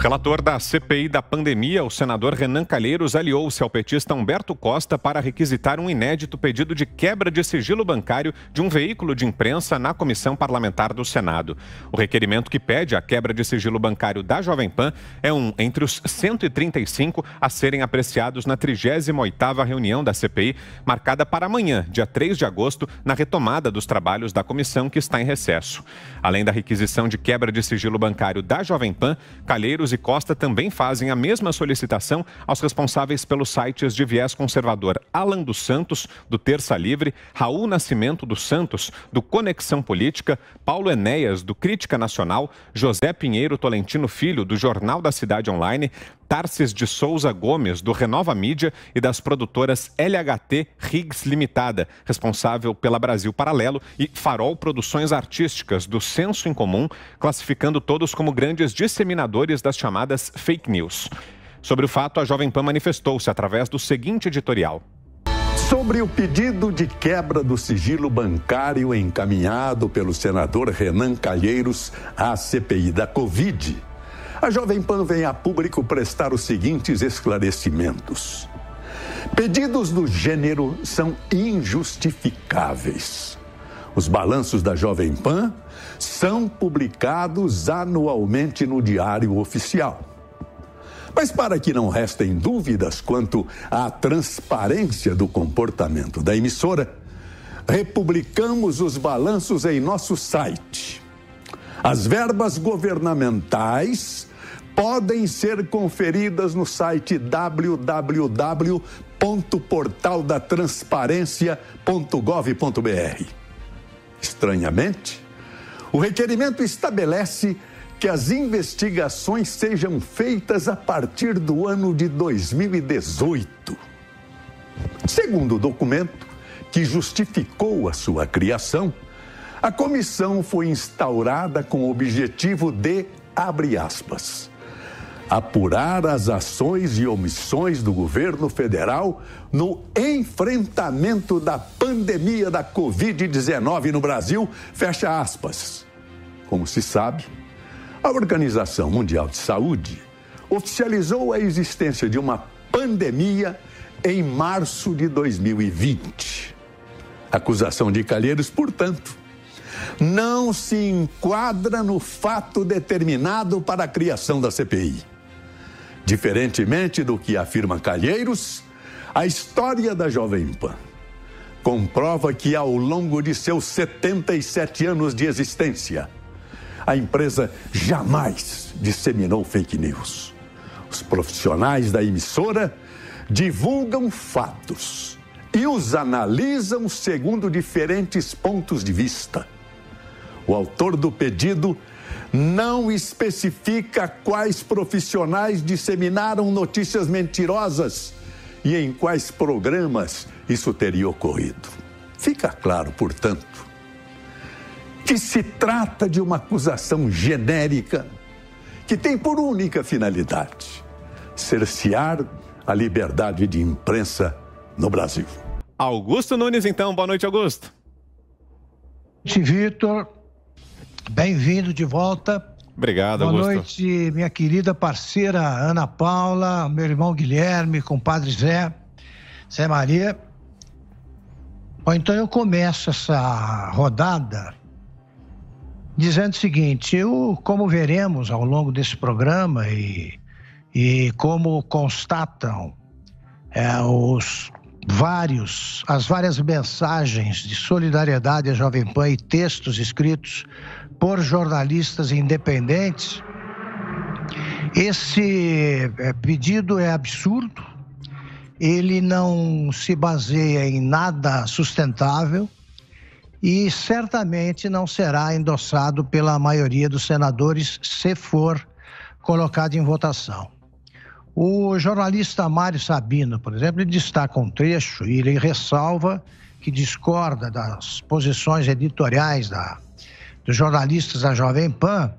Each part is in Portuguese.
Relator da CPI da pandemia, o senador Renan Calheiros aliou-se ao petista Humberto Costa para requisitar um inédito pedido de quebra de sigilo bancário de um veículo de imprensa na comissão parlamentar do Senado. O requerimento que pede a quebra de sigilo bancário da Jovem Pan é entre os 135 a serem apreciados na 38ª reunião da CPI, marcada para amanhã, dia 3 de agosto, na retomada dos trabalhos da comissão que está em recesso. Além da requisição de quebra de sigilo bancário da Jovem Pan, Calheiros e Costa também fazem a mesma solicitação aos responsáveis pelos sites de viés conservador Alan dos Santos, do Terça Livre, Raul Nascimento dos Santos, do Conexão Política, Paulo Enéas, do Crítica Nacional, José Pinheiro Tolentino Filho, do Jornal da Cidade Online, Tarsis de Souza Gomes, do Renova Mídia, e das produtoras LHT Riggs Limitada, responsável pela Brasil Paralelo, e Farol Produções Artísticas, do Senso em Comum, classificando todos como grandes disseminadores das chamadas fake news. Sobre o fato, a Jovem Pan manifestou-se através do seguinte editorial. Sobre o pedido de quebra do sigilo bancário encaminhado pelo senador Renan Calheiros à CPI da Covid, a Jovem Pan vem a público prestar os seguintes esclarecimentos. Pedidos do gênero são injustificáveis. Os balanços da Jovem Pan são publicados anualmente no Diário Oficial. Mas para que não restem dúvidas quanto à transparência do comportamento da emissora, republicamos os balanços em nosso site. As verbas governamentais podem ser conferidas no site www.portaldatransparencia.gov.br. Estranhamente, o requerimento estabelece que as investigações sejam feitas a partir do ano de 2018. Segundo o documento que justificou a sua criação, a comissão foi instaurada com o objetivo de, abre aspas, apurar as ações e omissões do governo federal no enfrentamento da pandemia da Covid-19 no Brasil, fecha aspas. Como se sabe, a Organização Mundial de Saúde oficializou a existência de uma pandemia em março de 2020. A acusação de Calheiros, portanto, não se enquadra no fato determinado para a criação da CPI. Diferentemente do que afirma Calheiros, a história da Jovem Pan comprova que ao longo de seus 77 anos de existência, a empresa jamais disseminou fake news. Os profissionais da emissora divulgam fatos e os analisam segundo diferentes pontos de vista. O autor do pedido não especifica quais profissionais disseminaram notícias mentirosas e em quais programas isso teria ocorrido. Fica claro, portanto, que se trata de uma acusação genérica que tem por única finalidade cercear a liberdade de imprensa no Brasil. Augusto Nunes, então. Boa noite, Augusto. Boa noite, Vitor. Bem-vindo de volta. Obrigado, Augusto. Boa noite, minha querida parceira Ana Paula, meu irmão Guilherme, compadre Zé Maria. Bom, então eu começo essa rodada dizendo o seguinte: como veremos ao longo desse programa e como constatam as várias mensagens de solidariedade à Jovem Pan e textos escritos por jornalistas independentes, esse pedido é absurdo, ele não se baseia em nada sustentável e certamente não será endossado pela maioria dos senadores se for colocado em votação. O jornalista Mário Sabino, por exemplo, ele destaca um trecho e ele ressalva que discorda das posições editoriais dos jornalistas da Jovem Pan.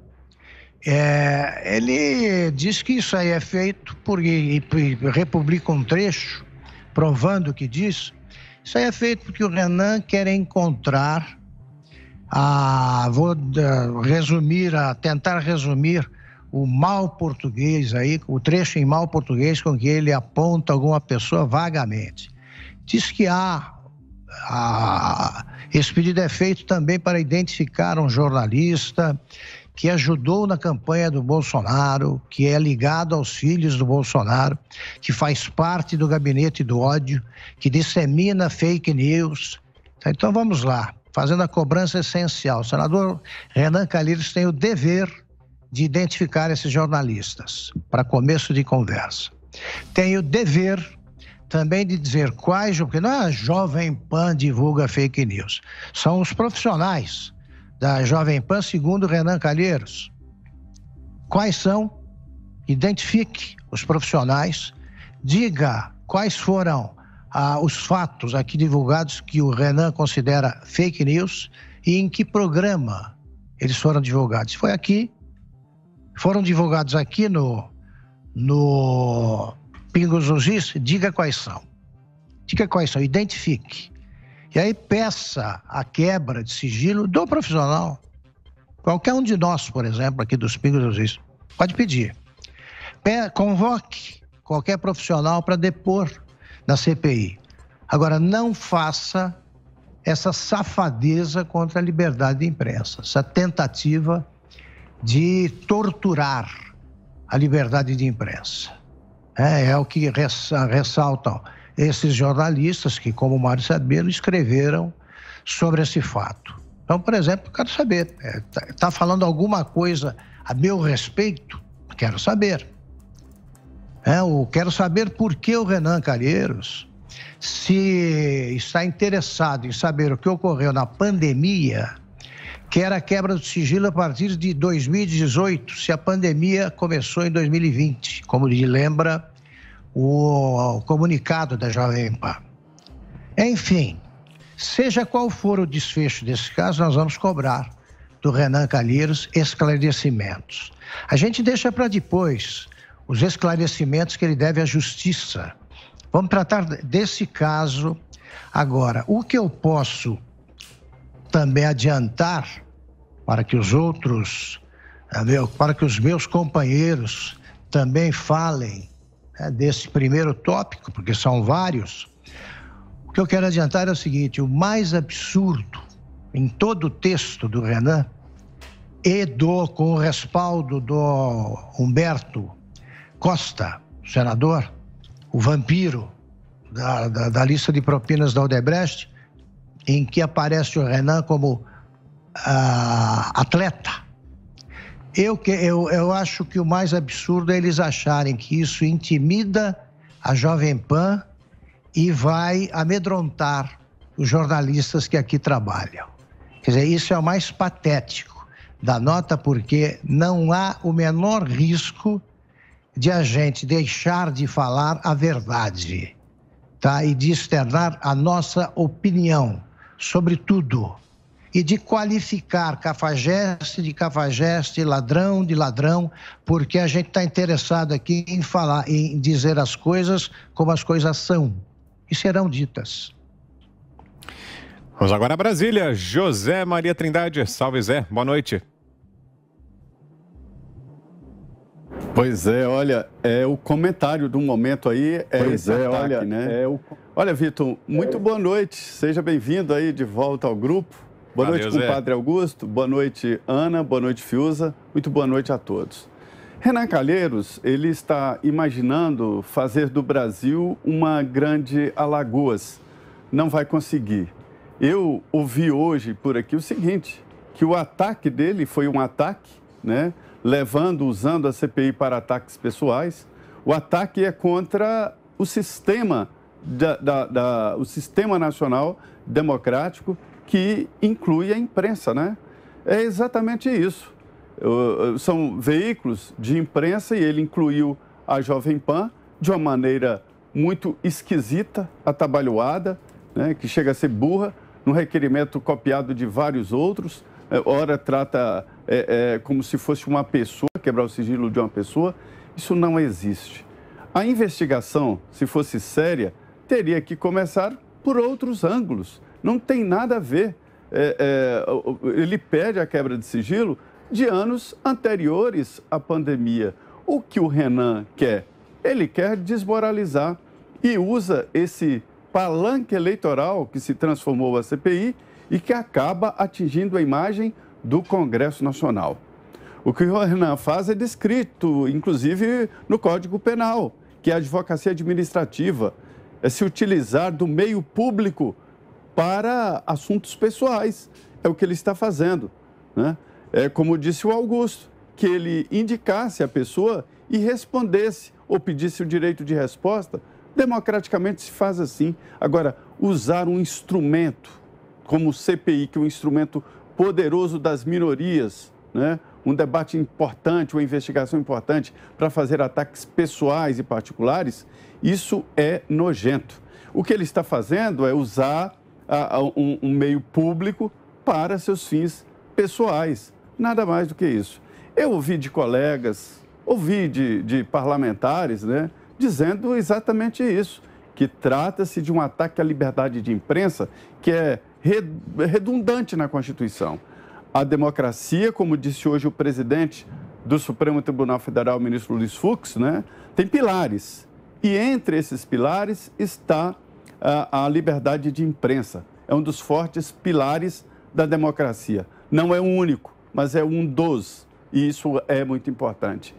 Ele diz que isso aí é feito e republica um trecho provando o que diz. Isso aí é feito porque o Renan quer tentar resumir o mau português aí, o trecho em mau português com que ele aponta alguma pessoa vagamente. Diz que esse pedido é feito também para identificar um jornalista que ajudou na campanha do Bolsonaro, que é ligado aos filhos do Bolsonaro, que faz parte do gabinete do ódio, que dissemina fake news. Então vamos lá, fazendo a cobrança essencial. O senador Renan Calheiros tem o dever de identificar esses jornalistas, para começo de conversa. Tem o dever também de dizer quais, porque não é a Jovem Pan divulga fake news, são os profissionais da Jovem Pan, segundo Renan Calheiros. Quais são? Identifique os profissionais, diga quais foram os fatos aqui divulgados que o Renan considera fake news e em que programa eles foram divulgados. Foi aqui, foram divulgados aqui no Pingos nos Is, diga quais são. Diga quais são, identifique. E aí peça a quebra de sigilo do profissional. Qualquer um de nós, por exemplo, aqui dos Pingos nos Is, pode pedir. Convoque qualquer profissional para depor na CPI. Agora, não faça essa safadeza contra a liberdade de imprensa, essa tentativa de torturar a liberdade de imprensa. É o que ressaltam esses jornalistas que, como Mário Sabino, escreveram sobre esse fato. Então, por exemplo, quero saber, está falando alguma coisa a meu respeito? Quero saber. Quero saber por que o Renan Calheiros, se está interessado em saber o que ocorreu na pandemia, quer a quebra do sigilo a partir de 2018, se a pandemia começou em 2020, como lhe lembra o comunicado da Jovem Pan. Enfim, seja qual for o desfecho desse caso, nós vamos cobrar do Renan Calheiros esclarecimentos. A gente deixa para depois os esclarecimentos que ele deve à justiça. Vamos tratar desse caso agora. O que eu posso também adiantar para que os meus companheiros também falem desse primeiro tópico, porque são vários. O que eu quero adiantar é o seguinte: o mais absurdo em todo o texto do Renan e com o respaldo do Humberto Costa, senador, o vampiro da lista de propinas da Odebrecht, em que aparece o Renan como atleta. Eu acho que o mais absurdo é eles acharem que isso intimida a Jovem Pan e vai amedrontar os jornalistas que aqui trabalham. Quer dizer, isso é o mais patético da nota, porque não há o menor risco de a gente deixar de falar a verdade, tá? E de externar a nossa opinião sobre tudo. E de qualificar cafajeste de cafajeste, ladrão de ladrão, porque a gente está interessado aqui em falar, em dizer as coisas como as coisas são e serão ditas. Vamos agora a Brasília. José Maria Trindade. Salve, Zé. Boa noite. Pois é, olha, o comentário do momento aí esse ataque, né? Olha, Vitor, muito boa noite. Seja bem-vindo aí de volta ao grupo. Boa noite, compadre Augusto. Boa noite, Ana. Boa noite, Fiuza. Muito boa noite a todos. Renan Calheiros, ele está imaginando fazer do Brasil uma grande Alagoas. Não vai conseguir. Eu ouvi hoje por aqui o seguinte, que o ataque dele foi um ataque, né? Usando a CPI para ataques pessoais. O ataque é contra o sistema, o sistema nacional democrático, que inclui a imprensa, né? É exatamente isso. São veículos de imprensa e ele incluiu a Jovem Pan de uma maneira muito esquisita, atabalhoada, né? Que chega a ser burra, num requerimento copiado de vários outros. Ora trata como se fosse uma pessoa, quebrar o sigilo de uma pessoa. Isso não existe. A investigação, se fosse séria, teria que começar por outros ângulos. Não tem nada a ver. Ele pede a quebra de sigilo de anos anteriores à pandemia. O que o Renan quer? Ele quer desmoralizar e usa esse palanque eleitoral que se transformou a CPI e que acaba atingindo a imagem do Congresso Nacional. O que o Renan faz é descrito, inclusive, no Código Penal, que é a advocacia administrativa, é se utilizar do meio público para assuntos pessoais. É o que ele está fazendo, né? É como disse o Augusto, que ele indicasse a pessoa e respondesse ou pedisse o direito de resposta. Democraticamente se faz assim. Agora, usar um instrumento como o CPI, que é um instrumento poderoso das minorias, né? Um debate importante, uma investigação importante para fazer ataques pessoais e particulares, isso é nojento. O que ele está fazendo é usar um meio público para seus fins pessoais, nada mais do que isso. Eu ouvi de colegas, ouvi de parlamentares, né, dizendo exatamente isso, que trata-se de um ataque à liberdade de imprensa que é redundante na Constituição. A democracia, como disse hoje o presidente do Supremo Tribunal Federal, o ministro Luiz Fux, né, tem pilares. E entre esses pilares está a liberdade de imprensa. É um dos fortes pilares da democracia. Não é o único, mas é um dos. E isso é muito importante.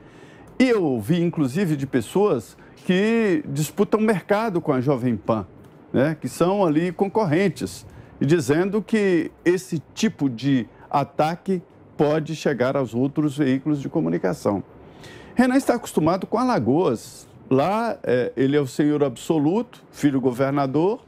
E eu ouvi, inclusive, de pessoas que disputam mercado com a Jovem Pan, né, que são ali concorrentes, e dizendo que esse tipo de ataque pode chegar aos outros veículos de comunicação. Renan está acostumado com Alagoas. Lá, ele é o senhor absoluto, filho do governador,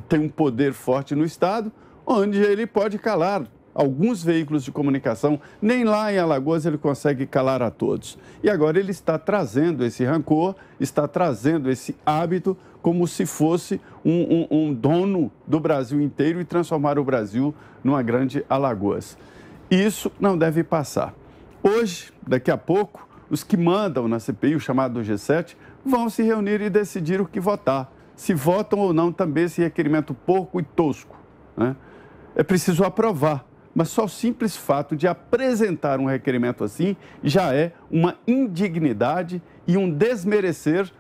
tem um poder forte no Estado, onde ele pode calar alguns veículos de comunicação. Nem lá em Alagoas ele consegue calar a todos. E agora ele está trazendo esse rancor, está trazendo esse hábito como se fosse um dono do Brasil inteiro e transformar o Brasil numa grande Alagoas. Isso não deve passar. Hoje, daqui a pouco, os que mandam na CPI, o chamado G7, vão se reunir e decidir o que votar. Se votam ou não também esse requerimento porco e tosco, né? É preciso aprovar, mas só o simples fato de apresentar um requerimento assim já é uma indignidade e um desmerecer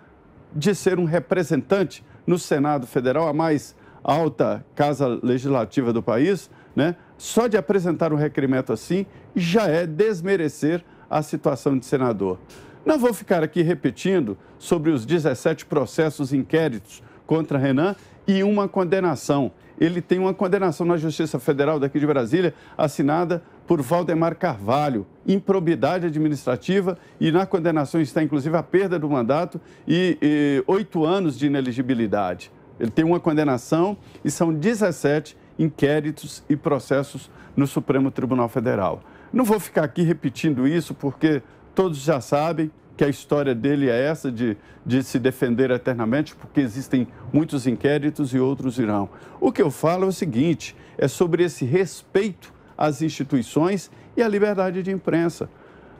de ser um representante no Senado Federal, a mais alta casa legislativa do país, né? Só de apresentar um requerimento assim já é desmerecer a situação de senador. Não vou ficar aqui repetindo sobre os 17 processos inquéritos contra Renan e uma condenação. Ele tem uma condenação na Justiça Federal daqui de Brasília, assinada por Valdemar Carvalho, improbidade administrativa, e na condenação está inclusive a perda do mandato e 8 anos de inelegibilidade. Ele tem uma condenação e são 17 inquéritos e processos no Supremo Tribunal Federal. Não vou ficar aqui repetindo isso, porque todos já sabem que a história dele é essa, de se defender eternamente, porque existem muitos inquéritos e outros irão. O que eu falo é o seguinte, é sobre esse respeito às instituições e à liberdade de imprensa.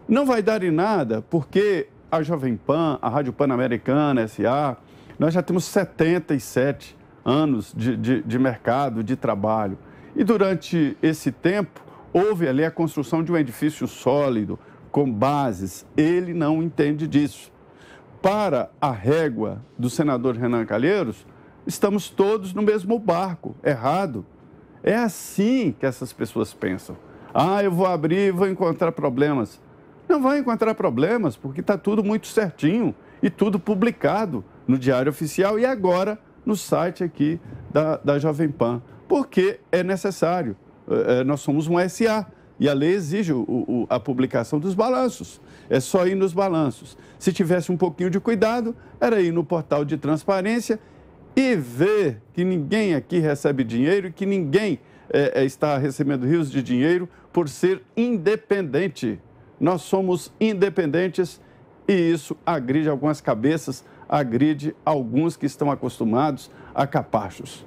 Não vai dar em nada, porque a Jovem Pan, a Rádio Pan-Americana, SA, nós já temos 77 anos de mercado, de trabalho. E durante esse tempo, houve ali a construção de um edifício sólido, com bases. Ele não entende disso. Para a régua do senador Renan Calheiros, estamos todos no mesmo barco. Errado. É assim que essas pessoas pensam. Ah, eu vou abrir e vou encontrar problemas. Não vai encontrar problemas, porque está tudo muito certinho e tudo publicado no Diário Oficial e agora no site aqui da Jovem Pan. Porque é necessário. Nós somos uma SA. E a lei exige a publicação dos balanços. É só ir nos balanços. Se tivesse um pouquinho de cuidado, era ir no portal de transparência e ver que ninguém aqui recebe dinheiro e que ninguém está recebendo rios de dinheiro por ser independente. Nós somos independentes e isso agride algumas cabeças, agride alguns que estão acostumados a capachos.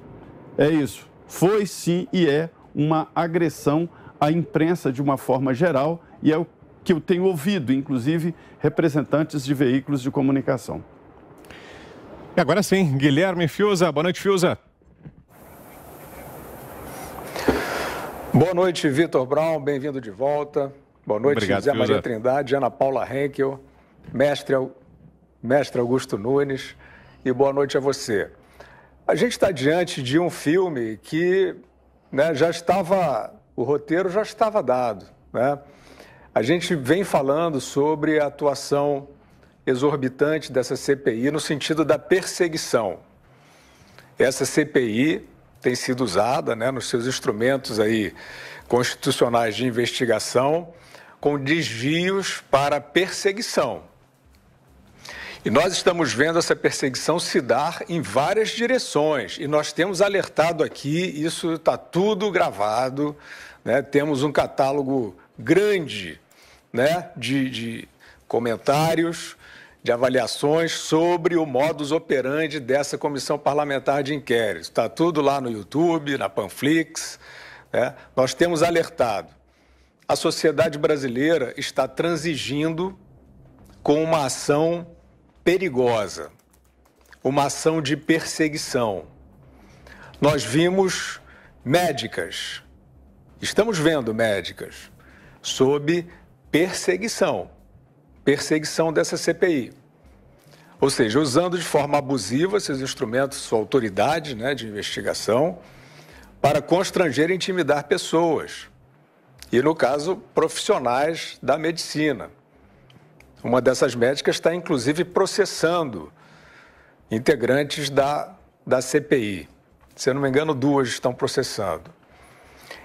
É isso. Foi sim e é uma agressão à imprensa de uma forma geral e é o que eu tenho ouvido, inclusive representantes de veículos de comunicação. E agora sim, Guilherme Fiuza. Boa noite, Fiuza. Boa noite, Vitor Brown, bem-vindo de volta. Boa noite, Obrigado, José Maria Trindade, Ana Paula Henkel, mestre Augusto Nunes, e boa noite a você. A gente está diante de um filme que, né, o roteiro já estava dado, né? A gente vem falando sobre a atuação exorbitante dessa CPI no sentido da perseguição. Essa CPI tem sido usada, né, nos seus instrumentos aí constitucionais de investigação com desvios para perseguição. E nós estamos vendo essa perseguição se dar em várias direções. E nós temos alertado aqui, isso está tudo gravado, né? Temos um catálogo grande, né, de comentários, de avaliações sobre o modus operandi dessa comissão parlamentar de inquérito. Está tudo lá no YouTube, na Panflix, né? Nós temos alertado. A sociedade brasileira está transigindo com uma ação perigosa, uma ação de perseguição. Nós vimos médicas, estamos vendo médicas sob perseguição dessa CPI. Ou seja, usando de forma abusiva seus instrumentos, sua autoridade, né, de investigação, para constranger e intimidar pessoas. E, no caso, profissionais da medicina. Uma dessas médicas está, inclusive, processando integrantes da CPI. Se eu não me engano, 2 estão processando.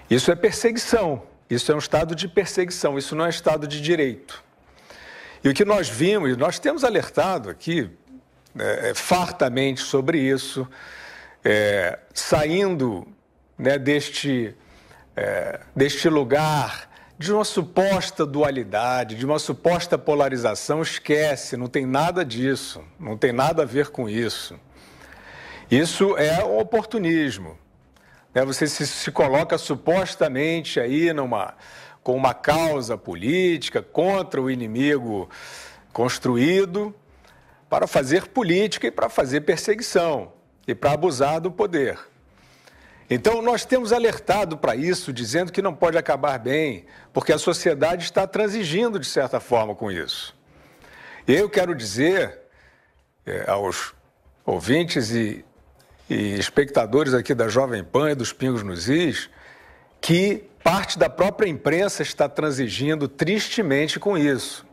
Isso é perseguição, isso é um estado de perseguição, isso não é estado de direito. E o que nós vimos, nós temos alertado aqui fartamente sobre isso, saindo, né, deste lugar de uma suposta dualidade, de uma suposta polarização. Esquece, não tem nada disso, não tem nada a ver com isso. Isso é um oportunismo. Você se coloca supostamente aí com uma causa política contra o inimigo construído para fazer política e para fazer perseguição e para abusar do poder. Então, nós temos alertado para isso, dizendo que não pode acabar bem, porque a sociedade está transigindo, de certa forma, com isso. Eu quero dizer aos ouvintes e espectadores aqui da Jovem Pan e dos Pingos nos Is, que parte da própria imprensa está transigindo tristemente com isso.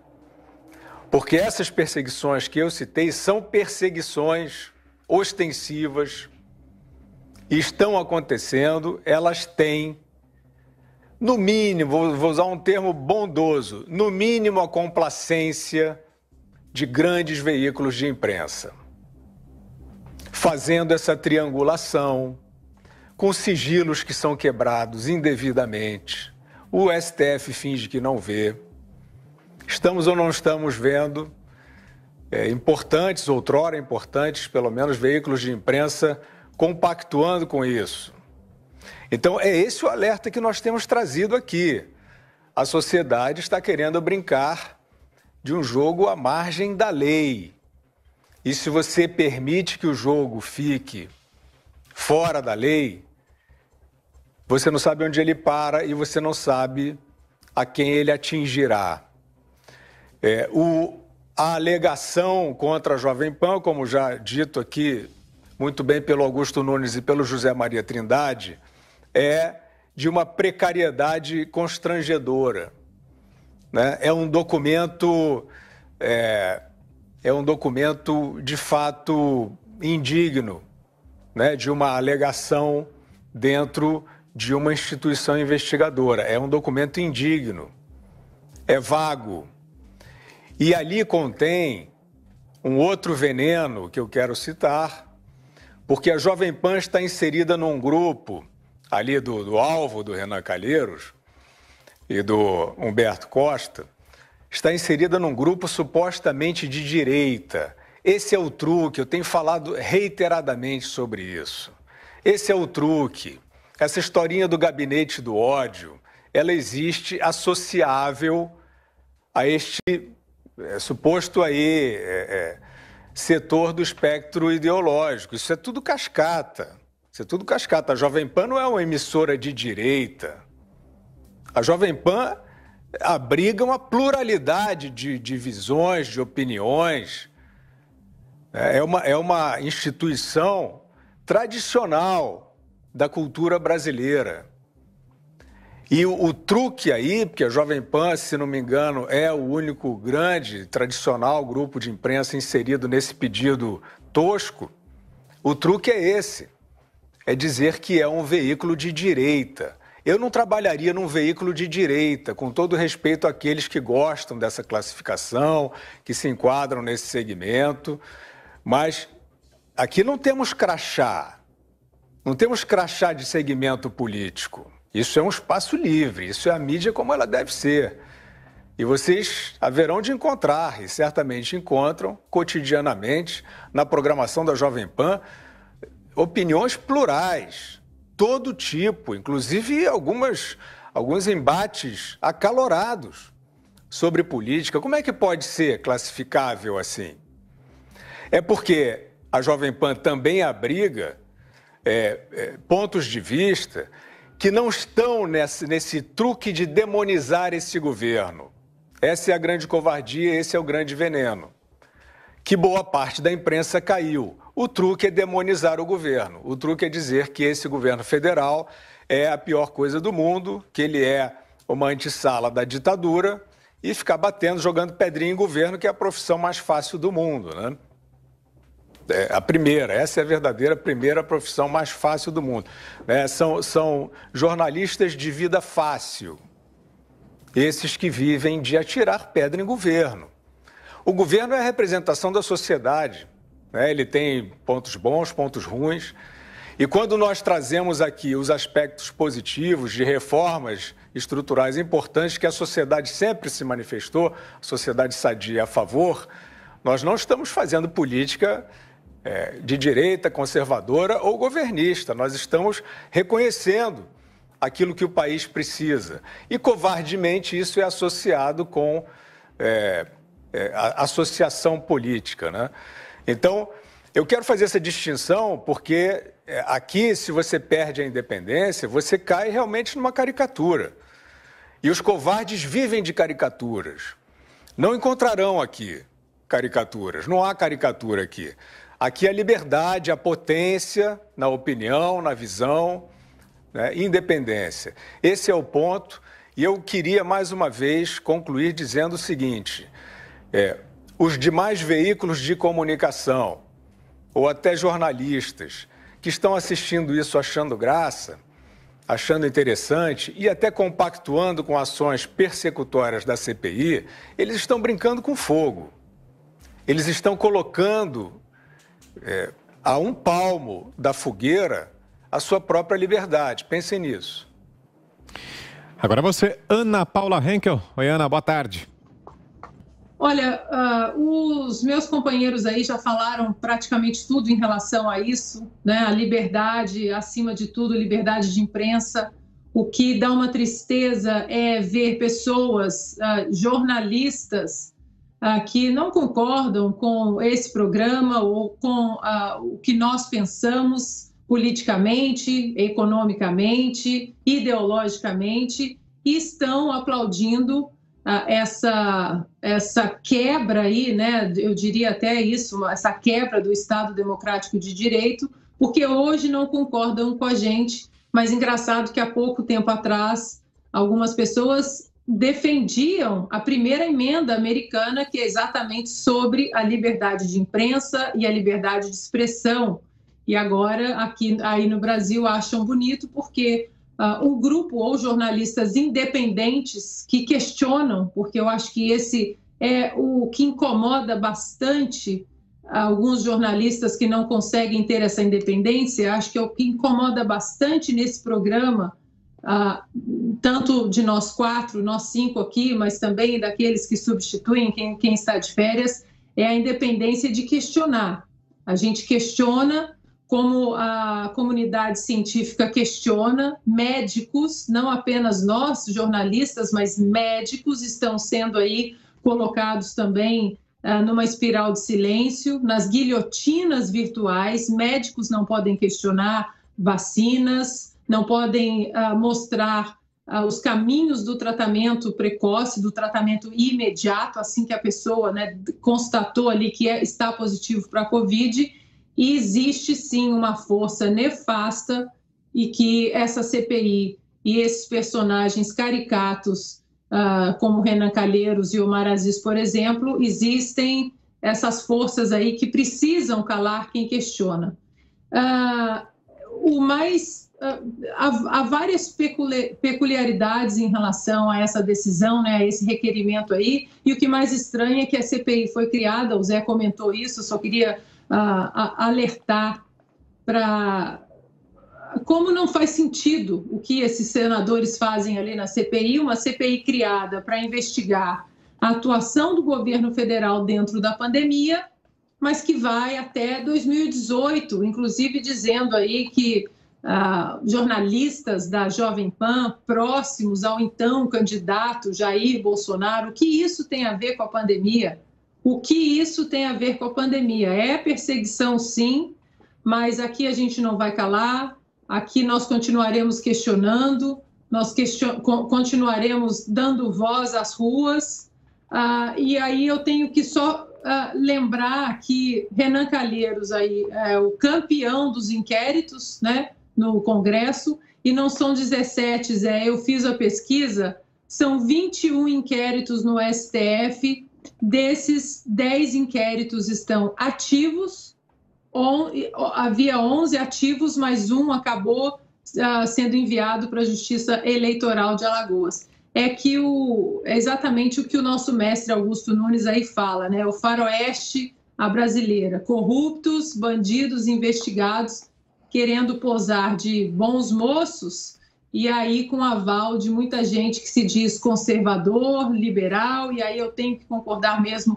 Porque essas perseguições que eu citei são perseguições ostensivas, estão acontecendo, elas têm, no mínimo, vou usar um termo bondoso, no mínimo a complacência de grandes veículos de imprensa, fazendo essa triangulação, com sigilos que são quebrados indevidamente. O STF finge que não vê. Estamos ou não estamos vendo importantes, outrora importantes, pelo menos, veículos de imprensa compactuando com isso. Então, é esse o alerta que nós temos trazido aqui. A sociedade está querendo brincar de um jogo à margem da lei. E se você permite que o jogo fique fora da lei, você não sabe onde ele para e você não sabe a quem ele atingirá. A alegação contra a Jovem Pan, como já dito aqui muito bem pelo Augusto Nunes e pelo José Maria Trindade, é de uma precariedade constrangedora, né? É um documento de fato indigno, né? De uma alegação dentro de uma instituição investigadora. É um documento indigno, é vago. E ali contém um outro veneno que eu quero citar, porque a Jovem Pan está inserida num grupo ali do alvo do Renan Calheiros e do Humberto Costa, está inserida num grupo supostamente de direita. Esse é o truque, eu tenho falado reiteradamente sobre isso. Esse é o truque. Essa historinha do gabinete do ódio, ela existe associável a este suposto aí setor do espectro ideológico. Isso é tudo cascata. Isso é tudo cascata. A Jovem Pan não é uma emissora de direita. A Jovem Pan abriga uma pluralidade de visões, de opiniões. É uma instituição tradicional da cultura brasileira. E o truque aí, porque a Jovem Pan, se não me engano, é o único grande, tradicional grupo de imprensa inserido nesse pedido tosco, o truque é esse, é dizer que é um veículo de direita. Eu não trabalharia num veículo de direita, com todo respeito àqueles que gostam dessa classificação, que se enquadram nesse segmento, mas aqui não temos crachá de segmento político. Isso é um espaço livre, isso é a mídia como ela deve ser. E vocês haverão de encontrar, e certamente encontram, cotidianamente, na programação da Jovem Pan, opiniões plurais, todo tipo, inclusive alguns embates acalorados sobre política. Como é que pode ser classificável assim? É porque a Jovem Pan também abriga pontos de vista que não estão nesse truque de demonizar esse governo. Essa é a grande covardia, esse é o grande veneno. Que boa parte da imprensa caiu. O truque é demonizar o governo. O truque é dizer que esse governo federal é a pior coisa do mundo, que ele é uma antessala da ditadura e ficar batendo, jogando pedrinha em governo, que é a profissão mais fácil do mundo, né? Essa é a verdadeira primeira profissão mais fácil do mundo. São jornalistas de vida fácil, esses que vivem de atirar pedra em governo. O governo é a representação da sociedade, né? Ele tem pontos bons, pontos ruins, e quando nós trazemos aqui os aspectos positivos de reformas estruturais importantes que a sociedade sempre se manifestou, a sociedade sadia a favor, nós não estamos fazendo política de direita, conservadora ou governista. Nós estamos reconhecendo aquilo que o país precisa. E, covardemente, isso é associado com a associação política, né? Então, eu quero fazer essa distinção porque aqui, se você perde a independência, você cai realmente numa caricatura. E os covardes vivem de caricaturas. Não encontrarão aqui caricaturas, não há caricatura aqui. Aqui a liberdade, a potência na opinião, na visão, né? Independência. Esse é o ponto. E eu queria, mais uma vez, concluir dizendo o seguinte: os demais veículos de comunicação, ou até jornalistas, que estão assistindo isso achando graça, achando interessante e até compactuando com ações persecutórias da CPI, eles estão brincando com fogo. Eles estão colocando a um palmo da fogueira a sua própria liberdade. Pensem nisso. Agora você, Ana Paula Henkel. Oi, Ana, boa tarde. Olha, os meus companheiros aí já falaram praticamente tudo em relação a isso, né? A liberdade, acima de tudo, liberdade de imprensa. O que dá uma tristeza é ver pessoas, jornalistas, que não concordam com esse programa ou com o que nós pensamos politicamente, economicamente, ideologicamente, e estão aplaudindo essa quebra aí, né? Eu diria até isso, essa quebra do Estado Democrático de Direito, porque hoje não concordam com a gente, mas engraçado que há pouco tempo atrás algumas pessoas defendiam a primeira emenda americana, que é exatamente sobre a liberdade de imprensa e a liberdade de expressão. E agora, aí no Brasil, acham bonito porque um grupo ou jornalistas independentes que questionam, porque eu acho que esse é o que incomoda bastante alguns jornalistas que não conseguem ter essa independência. Acho que é o que incomoda bastante nesse programa, tanto de nós quatro, nós cinco aqui, mas também daqueles que substituem quem está de férias, é a independência de questionar. A gente questiona como a comunidade científica questiona, médicos, não apenas nós, jornalistas, mas médicos estão sendo aí colocados também numa espiral de silêncio, nas guilhotinas virtuais. Médicos não podem questionar vacinas, não podem mostrar os caminhos do tratamento precoce, do tratamento imediato, assim que a pessoa, né, constatou ali que está positivo para a Covid, e existe sim uma força nefasta e que essa CPI e esses personagens caricatos, como Renan Calheiros e Omar Aziz, por exemplo, existem essas forças aí que precisam calar quem questiona. Há várias peculiaridades em relação a essa decisão, né, a esse requerimento aí, e o que mais estranho é que a CPI foi criada, o Zé comentou isso, eu só queria alertar para como não faz sentido o que esses senadores fazem ali na CPI, uma CPI criada para investigar a atuação do governo federal dentro da pandemia, mas que vai até 2018, inclusive dizendo aí que jornalistas da Jovem Pan, próximos ao então candidato Jair Bolsonaro, o que isso tem a ver com a pandemia? O que isso tem a ver com a pandemia? É perseguição, sim, mas aqui a gente não vai calar, aqui nós continuaremos questionando, continuaremos dando voz às ruas, e aí eu tenho que só lembrar que Renan Calheiros aí é o campeão dos inquéritos, né, no Congresso, e não são 17, Zé, eu fiz a pesquisa, são 21 inquéritos no STF, desses 10 inquéritos estão ativos, havia 11 ativos, mas um acabou sendo enviado para a Justiça Eleitoral de Alagoas. É exatamente o que o nosso mestre Augusto Nunes aí fala, né? O faroeste à brasileira, corruptos, bandidos investigados, querendo posar de bons moços, e aí com aval de muita gente que se diz conservador, liberal, e aí eu tenho que concordar mesmo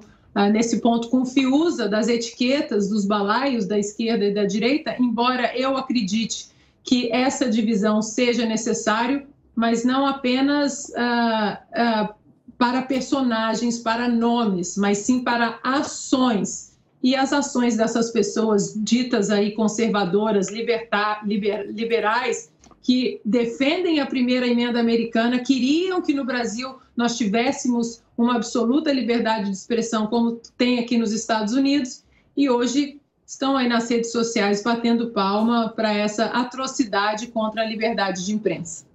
nesse ponto com o Fiuza, das etiquetas, dos balaios da esquerda e da direita, embora eu acredite que essa divisão seja necessário, mas não apenas para personagens, para nomes, mas sim para ações. E as ações dessas pessoas ditas aí conservadoras, liberais, que defendem a primeira emenda americana, queriam que no Brasil nós tivéssemos uma absoluta liberdade de expressão, como tem aqui nos Estados Unidos, e hoje estão aí nas redes sociais batendo palma para essa atrocidade contra a liberdade de imprensa.